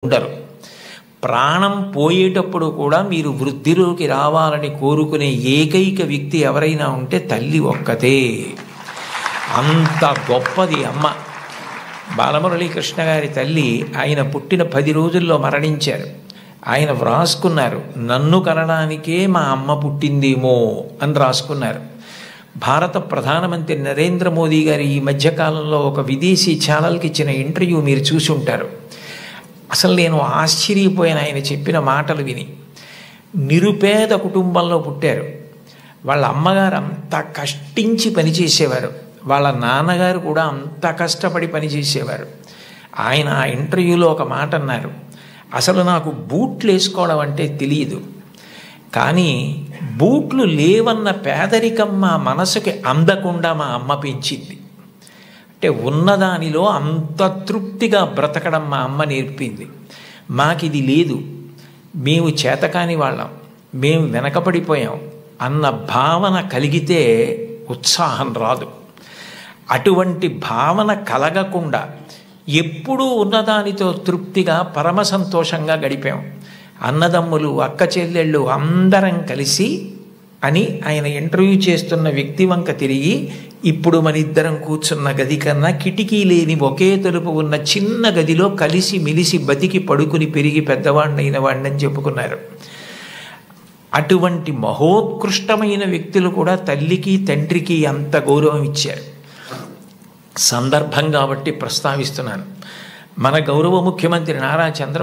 ఉండరు. ప్రాణం పోయేటప్పుడు కూడా మీరు వృద్ధిలోకి రావాలని కోరుకునే ఏకైక వ్యక్తి ఎవరైనా ఉంటే తల్లి ఒక్కతే. అంత గొప్పది అమ్మ. బాలమురళీకృష్ణ గారి తల్లి ఆయన పుట్టిన 10 రోజుల్లో మరణించారు. ఆయన వ్రాసుకున్నారు, నన్ను కనడానికే మా అమ్మ పుట్టిందేమో అని రాసుకున్నారు. భారత ప్రధానమంత్రి నరేంద్ర మోదీ గారు ఈ మధ్యకాలంలో ఒక విదేశీ ఛానల్కి ఇచ్చిన ఇంటర్వ్యూ మీరు చూసి ఉంటారు. అసలు నేను ఆశ్చర్యపోయిన ఆయన చెప్పిన మాటలు విని. నిరుపేద కుటుంబంలో పుట్టారు. వాళ్ళ అమ్మగారు అంత కష్టించి పనిచేసేవారు, వాళ్ళ నాన్నగారు కూడా అంత కష్టపడి పనిచేసేవారు. ఆయన ఆ ఇంటర్వ్యూలో ఒక మాట అన్నారు, అసలు నాకు బూట్లు వేసుకోవడం అంటే తెలియదు, కానీ బూట్లు లేవన్న పేదరికం మా మనసుకి అందకుండా మా అమ్మ పెంచింది. అంటే ఉన్నదానిలో అంత తృప్తిగా బ్రతకడం మా అమ్మ నేర్పింది. మాకిది లేదు, మేము చేతకాని వాళ్ళం, మేము వెనకపడిపోయాం అన్న భావన కలిగితే ఉత్సాహం రాదు. అటువంటి భావన కలగకుండా ఎప్పుడూ ఉన్నదానితో తృప్తిగా పరమ సంతోషంగా గడిపాం. అన్నదమ్ములు, అక్క చెల్లెళ్ళు అందరం కలిసి అని ఆయన ఇంటర్వ్యూ చేస్తున్న వ్యక్తి వంక తిరిగి, ఇప్పుడు మన ఇద్దరం కూర్చున్న గది కన్నా కిటికీ లేని ఒకే తలుపు ఉన్న చిన్న గదిలో కలిసి మెలిసి బతికి పడుకుని పెరిగి పెద్దవాడినైన వాడిని చెప్పుకున్నారు. అటువంటి మహోత్కృష్టమైన వ్యక్తులు కూడా తల్లికి తండ్రికి అంత గౌరవం ఇచ్చారు. సందర్భం కాబట్టి ప్రస్తావిస్తున్నాను. మన గౌరవ ముఖ్యమంత్రి నారా చంద్రబాబు